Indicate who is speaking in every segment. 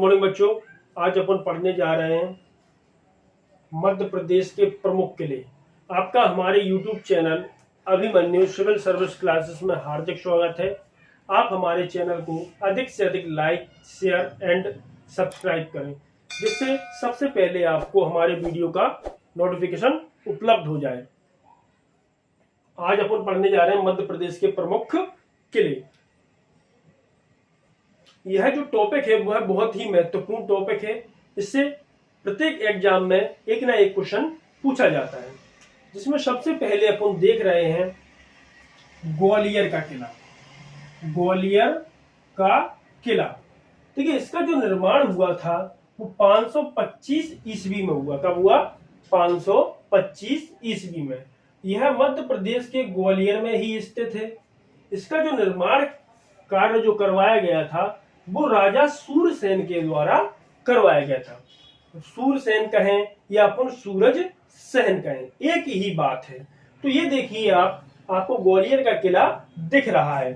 Speaker 1: Morning बच्चों, आज अपन पढ़ने जा रहे हैं मध्य प्रदेश के प्रमुख किले। आपका हमारे YouTube channel Abhimanyu civil service classes में हार्दिक स्वागत है। आप हमारे चैनल को अधिक से अधिक लाइक, शेयर एंड सब्सक्राइब करें, जिससे सबसे पहले आपको हमारे वीडियो का नोटिफिकेशन उपलब्ध हो जाए। आज अपन पढ़ने जा रहे हैं मध्य प्रदेश के प्रमुख किले। यह जो टॉपिक है वह बहुत ही महत्वपूर्ण टॉपिक है। इससे प्रत्येक एग्जाम में एक ना एक क्वेश्चन पूछा जाता है, जिसमें सबसे पहले अपन देख रहे हैं ग्वालियर का किला। ग्वालियर का किला, देखिए इसका जो निर्माण हुआ था वो 525 ईस्वी में हुआ। कब हुआ? 525 ईस्वी में। यह मध्य प्रदेश के ग्वालियर में ही स्थित है। इसका जो निर्माण कार्य जो करवाया गया था वो राजा सूरसेन के द्वारा करवाया गया था। सूरसेन कहें या अपन सूरज सेन कहें, एक ही बात है। तो ये देखिए आपको ग्वालियर का किला दिख रहा है।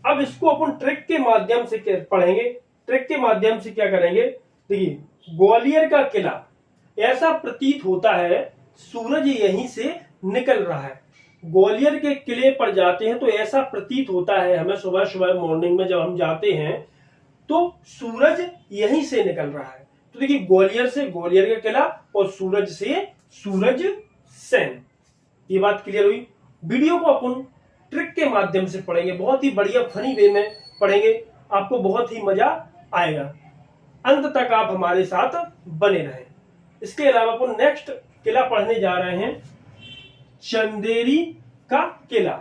Speaker 1: अब इसको अपन ट्रिक के माध्यम से पढ़ेंगे। ट्रिक के माध्यम से क्या करेंगे? देखिए, ग्वालियर का किला ऐसा प्रतीत होता है सूरज यहीं से निकल रहा है। ग्वालियर के किले पर जाते हैं तो ऐसा प्रतीत होता है हमें, सुबह सुबह मॉर्निंग में जब हम जाते हैं तो सूरज यहीं से निकल रहा है। तो देखिए, ग्वालियर से ग्वालियर का किला और सूरज से सूरज सेन। ये बात क्लियर हुई। वीडियो को अपन ट्रिक के माध्यम से पढ़ेंगे, बहुत ही बढ़िया फनी वे में पढ़ेंगे, आपको बहुत ही मजा आएगा। अंत तक आप हमारे साथ बने रहें। इसके अलावा अपन नेक्स्ट किला पढ़ने जा रहे हैं चंदेरी का किला।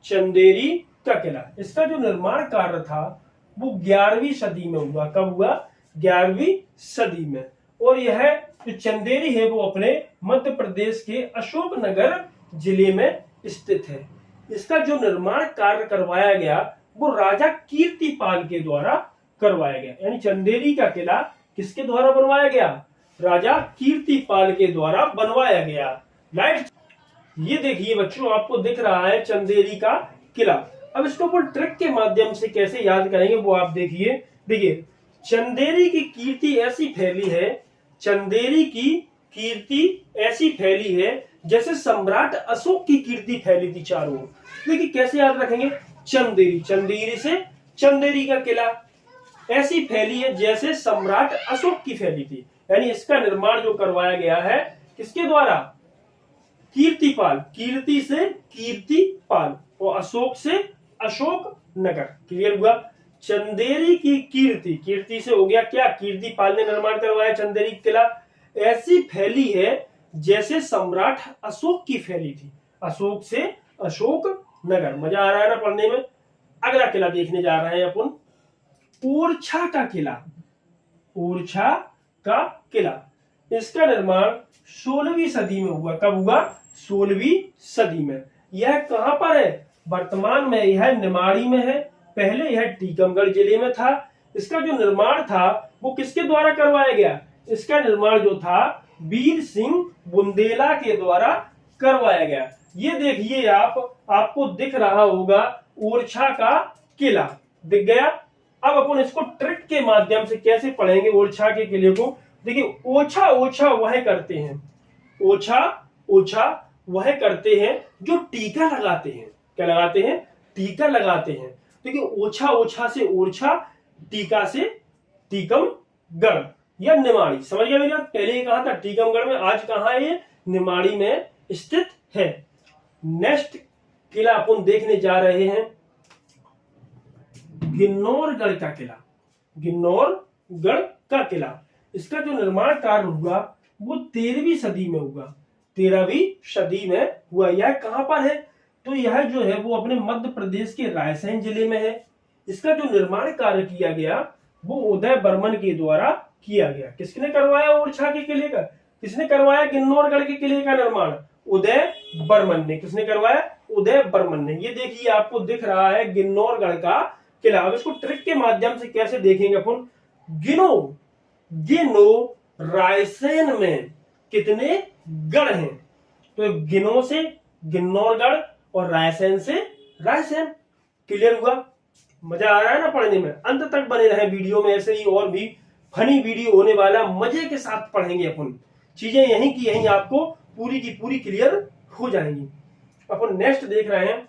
Speaker 1: चंदेरी का किला, इसका जो निर्माण कार्य था वो 11वीं सदी में हुआ। कब हुआ? 11वीं सदी में। और यह जो चंदेरी है वो अपने मध्य प्रदेश के अशोकनगर जिले में स्थित है। इसका जो निर्माण कार्य करवाया गया वो राजा कीर्तिपाल के द्वारा करवाया गया। यानी चंदेरी का किला किसके द्वारा बनवाया गया? राजा कीर्तिपाल के द्वारा बनवाया गया। राइट। ये देखिए बच्चों, आपको दिख रहा है चंदेरी का किला। अब इसको अपन ट्रिक के माध्यम से कैसे याद करेंगे वो आप देखिए। देखिए, चंदेरी की कीर्ति ऐसी फैली है, चंदेरी की कीर्ति ऐसी फैली है जैसे सम्राट अशोक की कीर्ति फैली थी चारों ओर। देखिए कैसे याद रखेंगे? चंदेरी, चंदेरी से चंदेरी का किला ऐसी फैली है जैसे सम्राट अशोक की फैली थी। यानी इसका निर्माण जो करवाया गया है किसके द्वारा? कीर्तिपाल। कीर्ति से कीर्तिपाल और अशोक से अशोक नगर। क्लियर हुआ? चंदेरी की कीर्ति, कीर्ति से हो गया क्या? कीर्तिपाल ने निर्माण करवाया चंदेरी किला। ऐसी फैली है जैसे सम्राट अशोक की फैली थी। अशोक से अशोक नगर। मजा आ रहा है ना पढ़ने में? अगला किला देखने जा रहे हैं अपन, ओरछा का किला। ओरछा का किला, इसका निर्माण 16वीं सदी में हुआ। कब हुआ? 16वीं सदी में। यह कहां पर है? वर्तमान में यह निमाड़ी में है। पहले यह टीकमगढ़ जिले में था। इसका जो निर्माण था वो किसके द्वारा करवाया गया? इसका निर्माण जो था वीर सिंह बुंदेला के द्वारा करवाया गया। ये देखिए आपको दिख रहा होगा ओरछा का किला। दिख गया? अब अपन इसको ट्रिक के माध्यम से कैसे पढ़ेंगे ओरछा के किले को? देखिए, ओछा ओछा वह करते हैं, ओछा ओछा वह करते हैं जो टीका लगाते हैं। क्या लगाते हैं? टीका लगाते हैं। देखिए, ओछा ओछा से ओरछा, टीका से टीकमगढ़ या निमाड़ी। समझ गया मेरी बात? पहले ये कहा था टीकमगढ़ में, आज कहां है ये? निमाड़ी में स्थित है। नेक्स्ट किला अपन देखने जा रहे हैं गिन्नौरगढ़ का किला। गिन्नौरगढ़ का किला, इसका जो निर्माण कार्य हुआ वो 13वीं सदी में हुआ। 13वीं सदी में हुआ। यह कहां पर है? तो यह जो है वो अपने मध्य प्रदेश के रायसेन जिले में है। इसका जो निर्माण कार्य किया गया वो उदय बर्मन के द्वारा किया गया। किसने करवाया ओरछा के किले का? किसने करवाया गिन्नौरगढ़ के किले का निर्माण? उदय बर्मन ने। किसने करवाया? उदय बर्मन ने। ये देखिए आपको दिख रहा है गिन्नौरगढ़ का किला। अब इसको ट्रिक के माध्यम से कैसे देखेंगे अपन? गिनो रायसेन में कितने गढ़ हैं? तो गिनो से गिन्नौरगढ़ और रायसेन से रायसेन। क्लियर हुआ? मजा आ रहा है ना पढ़ने में? अंत तक बने रहे वीडियो में, ऐसे ही और भी फनी वीडियो होने वाला, मजे के साथ पढ़ेंगे अपन। चीजें यहीं की यहीं आपको पूरी की पूरी क्लियर हो जाएंगी। अपन नेक्स्ट देख रहे हैं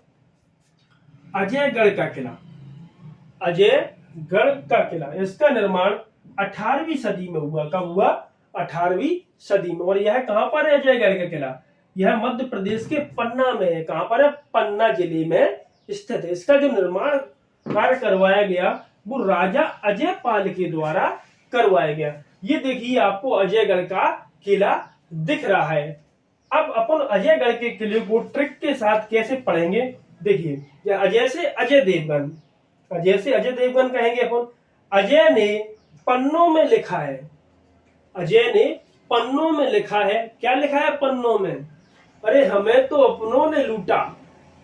Speaker 1: अजयगढ़ का किला। अजयगढ़ का किला, इसका निर्माण 18वीं सदी में हुआ। कब हुआ? 18वीं सदी में। और यह कहां पर है अजयगढ़ का किला? यह मध्य प्रदेश के पन्ना में है। कहां पर है? पन्ना जिले में स्थित है। इसका जो निर्माण कार्य करवाया गया वो राजा अजयपाल के द्वारा करवाया गया। ये देखिए आपको अजयगढ़ का किला दिख रहा है। अब अपन अजयगढ़ के किले को ट्रिक के साथ कैसे पढ़ेंगे देखिए। अजय से अजय देवगन, अजय से अजय देवगन कहेंगे अपन। अजय ने पन्नों में लिखा है, अजय ने पन्नों में लिखा है। क्या लिखा है पन्नों में? अरे हमें तो अपनों ने लूटा,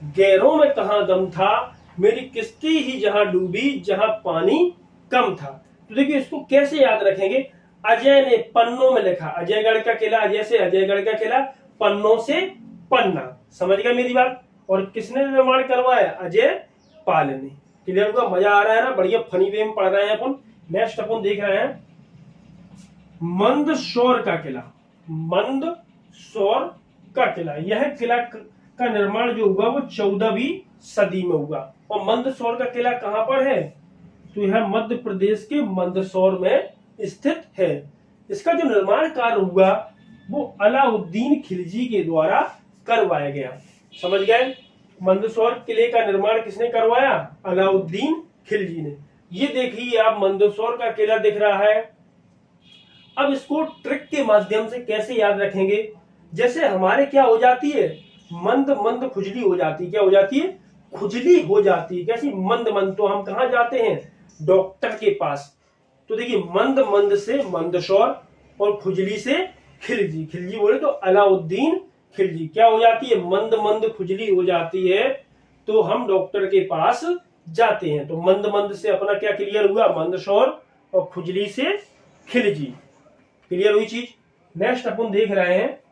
Speaker 1: गैरों में कहां दम था, मेरी किश्ती ही जहां डूबी जहां पानी कम था। तो देखिए इसको कैसे याद रखेंगे। अजय ने पन्नों में लिखा, अजयगढ़ का किला, अजय से अजयगढ़ का किला, पन्नों से पन्ना। समझ गया मेरी बात? और किसने निर्माण करवाया? अजयपाल ने। क्लियर हुआ? मजा आ रहा है ना? बढ़िया फनी वे में पढ़ रहे हैं अपन। नेक्स्ट अपन देख रहे हैं मंदसौर का किला। मंदसौर का किला, यह किला का निर्माण जो हुआ वो 14वीं सदी में हुआ। और मंदसौर का किला कहां पर है? तो यह मध्य प्रदेश के मंदसौर में स्थित है। इसका जो निर्माण कार्य हुआ वो अलाउद्दीन खिलजी के द्वारा करवाया गया। समझ गए? मंदसौर किले का निर्माण किसने करवाया? अलाउद्दीन खिलजी ने। ये देखिए आप मंदसौर का किला दिख रहा है। अब इसको ट्रिक के माध्यम से कैसे याद रखेंगे? जैसे हमारे क्या हो जाती है, मंद मंद खुजली हो जाती है। क्या हो जाती है? खुजली हो जाती है। कैसी? मंद मंद। तो हम कहां जाते हैं? डॉक्टर के पास। तो देखिए मंद मंद से मंदसौर और खुजली से खिलजी। खिलजी बोले तो अलाउद्दीन खिलजी। क्या हो जाती है? मंद मंद खुजली हो जाती है तो हम डॉक्टर के पास जाते हैं। तो मंद मंद से अपना क्या क्लियर हुआ? मंदसौर, और खुजली से खिलजी। क्लियर हुई चीज? नेक्स्ट अपन देख रहे हैं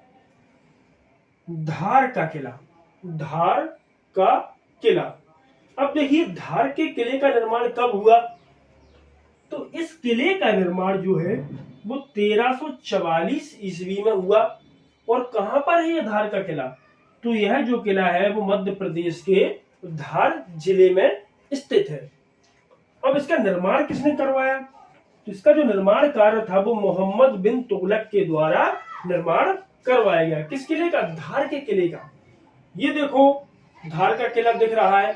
Speaker 1: धार का किला। धार का किला। अब देखिए धार के किले का निर्माण कब हुआ? तो इस किले का निर्माण जो है वो 1344 ईस्वी में हुआ। और कहां पर है ये धार का किला? तो यह जो किला है वो मध्य प्रदेश के धार जिले में स्थित है। अब इसका निर्माण किसने करवाया? तो इसका जो निर्माण कार्य था वो मोहम्मद बिन तुगलक के द्वारा निर्माण करवाया गया। किस किले का? धार के किले का। ये देखो धार का किला दिख रहा है।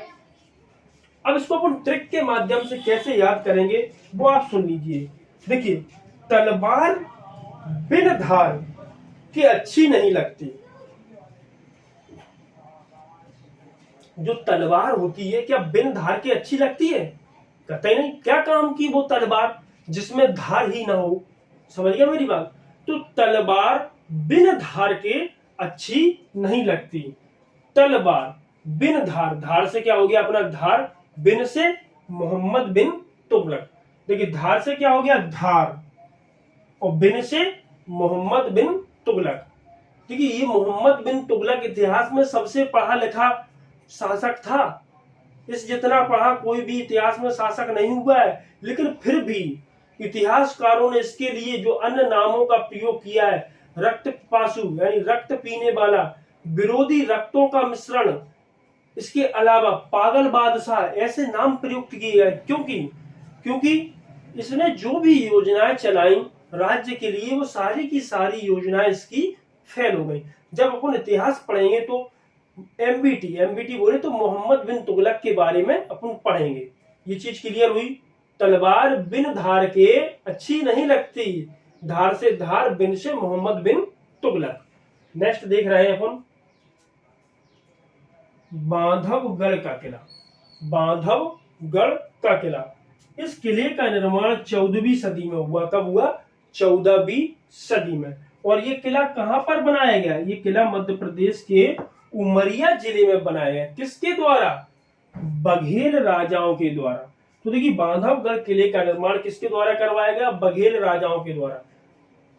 Speaker 1: अब इसको अपन ट्रिक के माध्यम से कैसे याद करेंगे वो आप सुन लीजिए। देखिए तलवार बिन धार की अच्छी नहीं लगती। जो तलवार होती है क्या बिन धार की अच्छी लगती है? कतई नहीं। क्या काम की वो तलवार जिसमें धार ही ना हो? समझ गया मेरी बात? तो तलवार बिन धार के अच्छी नहीं लगती। तलवार बिन धार, धार से क्या हो गया अपना धार, बिन से मोहम्मद बिन तुगलक। देखिए धार से क्या हो गया? धार, और बिन से मोहम्मद बिन तुगलक। देखिए ये मोहम्मद बिन तुगलक इतिहास में सबसे पढ़ा लिखा शासक था। इस जितना पढ़ा कोई भी इतिहास में शासक नहीं हुआ है। लेकिन फिर भी इतिहासकारों ने इसके लिए जो अन्य नामों का प्रयोग किया है, रक्त पासु यानी रक्त पीने वाला, विरोधी रक्तों का मिश्रण, इसके अलावा पागल बादशाह, ऐसे नाम प्रयुक्त किए गए। क्योंकि इसने जो भी योजनाएं चलाई राज्य के लिए वो सारी की सारी योजनाएं इसकी फेल हो गई। जब अपन इतिहास पढ़ेंगे तो एमबीटी बोले तो मोहम्मद बिन तुगलक के बारे में अपन पढ़ेंगे। ये चीज क्लियर हुई? तलवार बिन धार के अच्छी नहीं लगती, धार से धार, बिन से मोहम्मद बिन तुगलक। नेक्स्ट देख रहे हैं अपन बांधवगढ़ का किला। बांधवगढ़ का किला, इस किले का निर्माण 14वीं सदी में हुआ। कब हुआ? 14वीं सदी में। और ये किला कहां पर बनाया गया? ये किला मध्य प्रदेश के उमरिया जिले में बनाया गया। किसके द्वारा? बघेल राजाओं के द्वारा। तो देखिए बांधवगढ़ किले का निर्माण किसके द्वारा करवाया गया? बघेल राजाओं के द्वारा।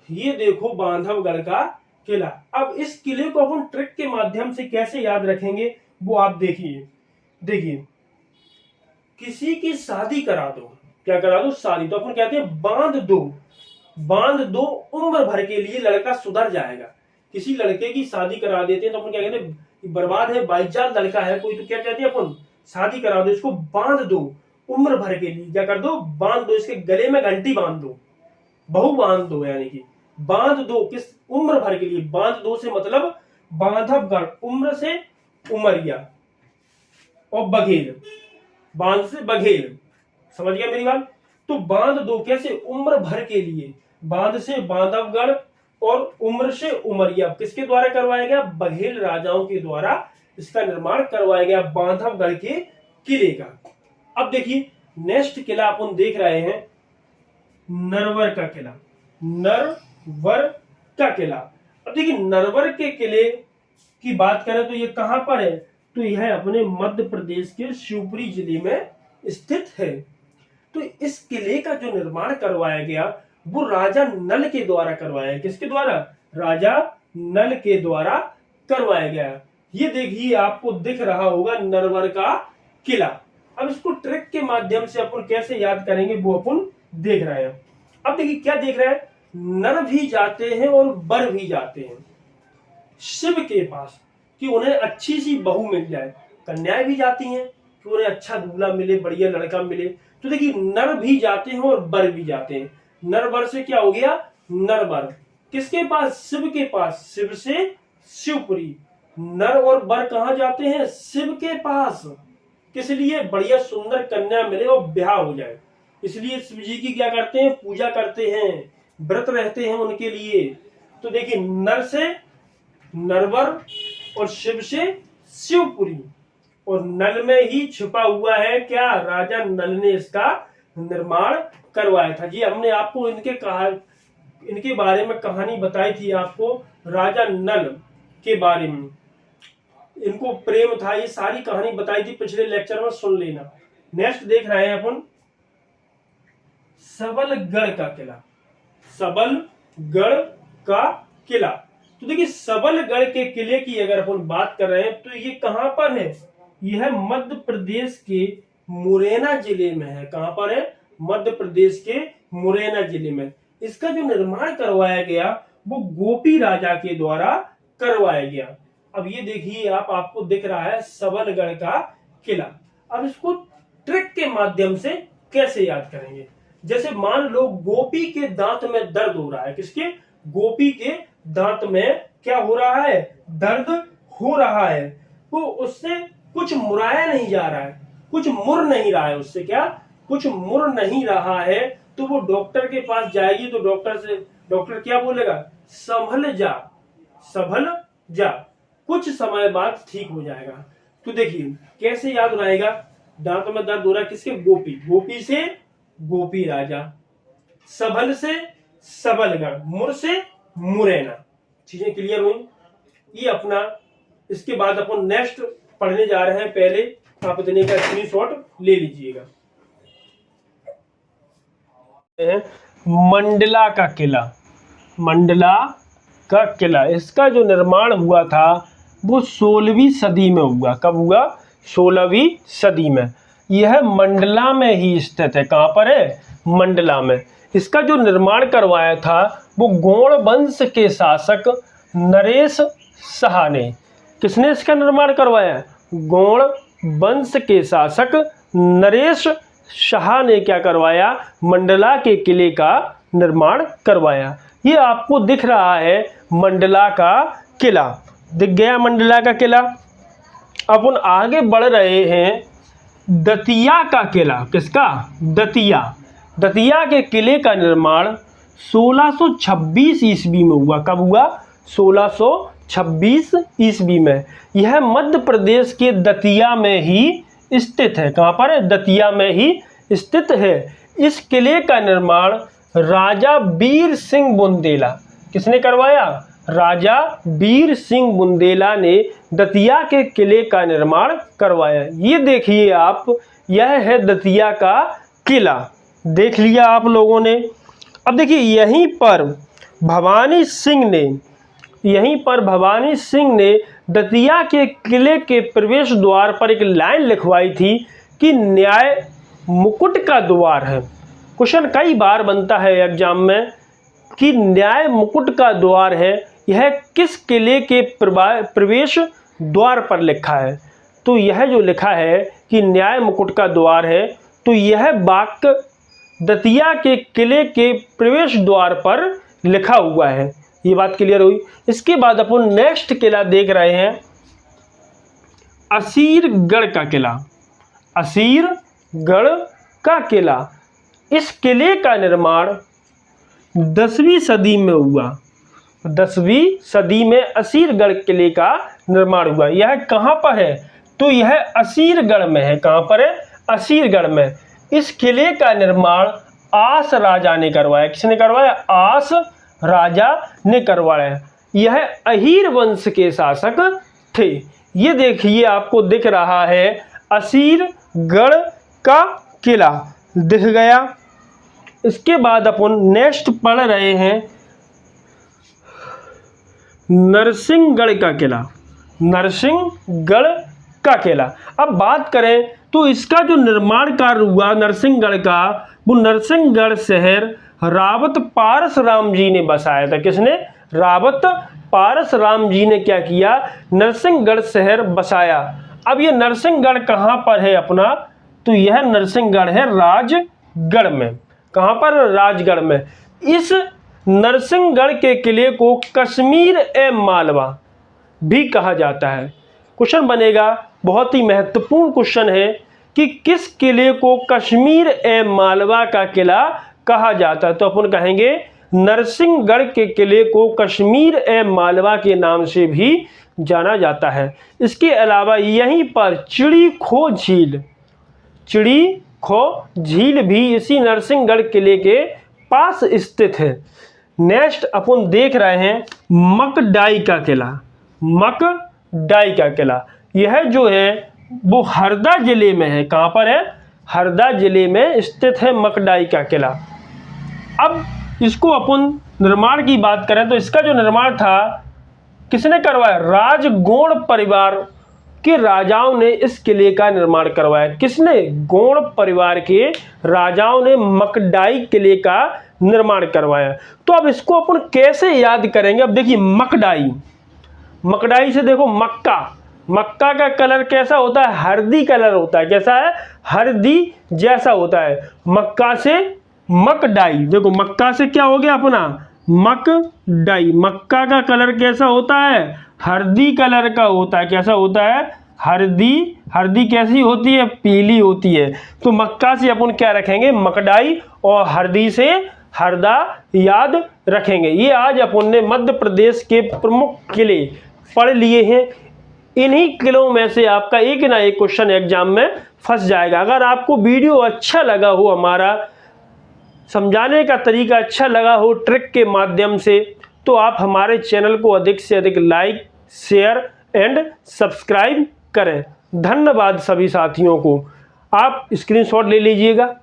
Speaker 1: ये देखो बांधवगढ़ का किला। अब इस किले को अपन ट्रिक के माध्यम से कैसे याद रखेंगे वो आप देखिए। किसी की शादी करा दो, क्या करा दो? शादी। तो अपन कहते हैं बांध दो, बांध दो उम्र भर के लिए लड़का सुधर जाएगा। किसी लड़के की शादी करा देते हैं तो अपन क्या कहते हैं? बर्बाद है, बाईजात लड़का है कोई, तो क्या कहते हैं अपन? शादी करा दो, इसको बांध दो उम्र भर के लिए। क्या कर दो? बांध दो, इसके गले में घंटी बांध दो, बहू बांध दो, यानी कि बांध दो किस? उम्र भर के लिए। बांध दो से मतलब बांधवगढ़, उम्र से उमरिया, और बघेल, बांध से बघेल। समझ गया मेरी बात? तो बांध दो कैसे? उम्र भर के लिए। बांध से बांधवगढ़ और उम्र से उमरिया किसके द्वारा करवाया गया? बघेल राजाओं के द्वारा इसका निर्माण करवाया गया, बांधवगढ़ के किले का। अब देखिए नेक्स्ट किला अपन देख रहे हैं, नरवर का किला। नरवर का किला। अब देखिए नरवर के किले की बात करें तो ये कहां पर है? तो यह अपने मध्य प्रदेश के शिवपुरी जिले में स्थित है। तो इस किले का जो निर्माण करवाया गया वो राजा नल के द्वारा करवाया गया। किसके द्वारा? राजा नल के द्वारा करवाया गया। ये देखिए आपको दिख रहा होगा नरवर का किला। अब इसको ट्रिक के माध्यम से अपन कैसे याद करेंगे वो अपन देख रहे हैं। अब देखिए क्या देख रहे हैं? नर भी जाते हैं और वर भी जाते हैं शिव के पास कि उन्हें अच्छी सी बहू मिल जाए। कन्याएं भी जाती हैं कि उन्हें अच्छा दूल्हा मिले, बढ़िया लड़का मिले। तो देखिए नर भी जाते हैं और वर भी जाते हैं। नर वर से क्या हो गया? नरवर। किसके पास? शिव के पास। शिव से शिवपुरी। नर और वर कहां जाते हैं? शिव के पास। किस लिए? बढ़िया सुंदर कन्या मिले और ब्याह हो जाए। इसलिए शिव जी की क्या करते हैं? पूजा करते हैं, व्रत रहते हैं उनके लिए। तो देखिए नर से नरवर और शिव से शिवपुरी, और नल में ही छुपा हुआ है क्या? राजा नल ने इसका निर्माण करवाया था। जी हमने आपको इनके बारे में कहानी बताई थी आपको, राजा नल के बारे में। इनको प्रेम था, ये सारी कहानी बताई थी पिछले लेक्चर में, सुन लेना। नेक्स्ट देख रहे हैं अपन सबलगढ़ का किला। सबलगढ़ का किला। तो देखिए सबलगढ़ के किले की अगर अपन बात कर रहे हैं तो ये कहां पर है? यह मध्य प्रदेश के मुरैना जिले में है। कहां पर है? मध्य प्रदेश के मुरैना जिले में। इसका जो निर्माण करवाया गया वो गोपी राजा के द्वारा करवाया गया। अब ये देखिए आपको दिख रहा है सबलगढ़ का किला। अब इसको ट्रिक के माध्यम से कैसे याद करेंगे? जैसे मान लो गोपी के दांत में दर्द हो रहा है। किसके? गोपी के दांत में क्या हो रहा है? दर्द हो रहा है। तो उससे कुछ मुराया नहीं जा रहा है, कुछ मुर नहीं रहा है उससे। क्या? कुछ मुर नहीं रहा है। तो वो डॉक्टर के पास जाएगी तो डॉक्टर क्या बोलेगा? संभल जा, संभल जा, कुछ समय बाद ठीक हो जाएगा। तो देखिए कैसे याद रहेगा? दांत में दर्द हो रहा है, किसके? गोपी। गोपी से गोपी राजा, सबल से सबलगढ़, मुर से मुरैना। चीजें क्लियर हुई? ये अपना, इसके बाद अपन नेक्स्ट पढ़ने जा रहे हैं। पहले आप इतने का स्क्रीनशॉट ले लीजिएगा। मंडला का किला। मंडला का किला, इसका जो निर्माण हुआ था वो 16वीं सदी में हुआ। कब हुआ? 16वीं सदी में। यह मंडला में ही स्थित है। कहां पर है? मंडला में। इसका जो निर्माण करवाया था वो गौड़ वंश के शासक नरेश शाह ने। किसने इसका निर्माण करवाया? गौड़ वंश के शासक नरेश शाह ने क्या करवाया? मंडला के किले का निर्माण करवाया। ये आपको दिख रहा है मंडला का किला। दिख गया मंडला का किला। अपन आगे बढ़ रहे हैं दतिया का किला। किसका? दतिया। दतिया के किले का निर्माण 1626 ईस्वी में हुआ। कब हुआ? 1626 ईस्वी में। यह मध्य प्रदेश के दतिया में ही स्थित है। कहां पर है? दतिया में ही स्थित है। इस किले का निर्माण राजा वीर सिंह बुंदेला, किसने करवाया? राजा वीर सिंह बुंदेला ने दतिया के किले का निर्माण करवाया। ये देखिए आप, यह है दतिया का किला। देख लिया आप लोगों ने। अब देखिए यहीं पर भवानी सिंह ने दतिया के किले के प्रवेश द्वार पर एक लाइन लिखवाई थी कि न्याय मुकुट का द्वार है। क्वेश्चन कई बार बनता है एग्जाम में कि न्याय मुकुट का द्वार है, यह किस किले के प्रवेश द्वार पर लिखा है। तो यह जो लिखा है कि न्याय मुकुट का द्वार है, तो यह वाक्य दतिया के किले के प्रवेश द्वार पर लिखा हुआ है। ये बात क्लियर हुई। इसके बाद अपन नेक्स्ट किला देख रहे हैं, असीरगढ़ का किला। असीरगढ़ का किला, इस किले का निर्माण 10वीं सदी में हुआ। 10वीं सदी में असीरगढ़ किले का निर्माण हुआ। यह कहाँ पर है, तो यह असीरगढ़ में है। कहाँ पर है, असीरगढ़ में। इस किले का निर्माण आस राजा ने करवाया। किसने करवाया, आस राजा ने करवाया। यह अहीर वंश के शासक थे। ये देखिए आपको दिख रहा है असीरगढ़ का किला दिख गया। इसके बाद अपन नेक्स्ट पढ़ रहे हैं नरसिंहगढ़ का किला। नरसिंहगढ़ का किला। अब बात करें तो इसका जो निर्माण कार्य हुआ नरसिंहगढ़ का, वो नरसिंहगढ़ शहर रावत पारस राम जी ने बसाया था। किसने, रावत पारस राम जी ने क्या किया, नरसिंहगढ़ शहर बसाया। अब ये नरसिंहगढ़ कहाँ पर है अपना, तो यह नरसिंहगढ़ है राजगढ़ में। कहाँ पर, राजगढ़ में। इस नरसिंहगढ़ के किले को कश्मीर ए मालवा भी कहा जाता है। क्वेश्चन बनेगा, बहुत ही महत्वपूर्ण क्वेश्चन है कि किस किले को कश्मीर ए मालवा का किला कहा जाता है। तो अपन कहेंगे नरसिंहगढ़ के किले को कश्मीर ए मालवा के नाम से भी जाना जाता है। इसके अलावा यहीं पर चिड़ी खो झील, चिड़ी खो झील भी इसी नरसिंहगढ़ किले के पास स्थित है। नेक्स्ट अपन देख रहे हैं मकडाई का किला। मकडाई का किला, यह जो है वो हरदा जिले में है। कहाँ पर है, हरदा जिले में स्थित है मकडाई का किला। अब इसको अपन निर्माण की बात करें तो इसका जो निर्माण था किसने करवाया, राजगोड़ परिवार के राजाओं ने इस किले का निर्माण करवाया। किसने, गोड़ परिवार के राजाओं ने मकडाई किले का निर्माण करवाया। तो अब इसको अपन कैसे याद करेंगे। अब देखिए मकडाई, मकडाई से देखो मक्का, मक्का का कलर कैसा होता है, हरदी कलर होता है। कैसा है, हरदी जैसा होता है। मक्का से मकडाई, देखो मक्का से क्या हो गया अपना, मकडाई। मक्का का कलर कैसा होता है, हरदी कलर का होता है। कैसा होता है, हरदी। हरदी कैसी होती है, पीली होती है। तो मक्का से अपन क्या रखेंगे, मकडाई, और हरदी से हरदा याद रखेंगे। ये आज अपन ने मध्य प्रदेश के प्रमुख किले पढ़ लिए हैं। इन्हीं किलों में से आपका एक ना एक क्वेश्चन एग्जाम में फंस जाएगा। अगर आपको वीडियो अच्छा लगा हो, हमारा समझाने का तरीका अच्छा लगा हो ट्रिक के माध्यम से, तो आप हमारे चैनल को अधिक से अधिक लाइक, शेयर एंड सब्सक्राइब करें। धन्यवाद सभी साथियों को। आप स्क्रीनशॉट ले लीजिएगा।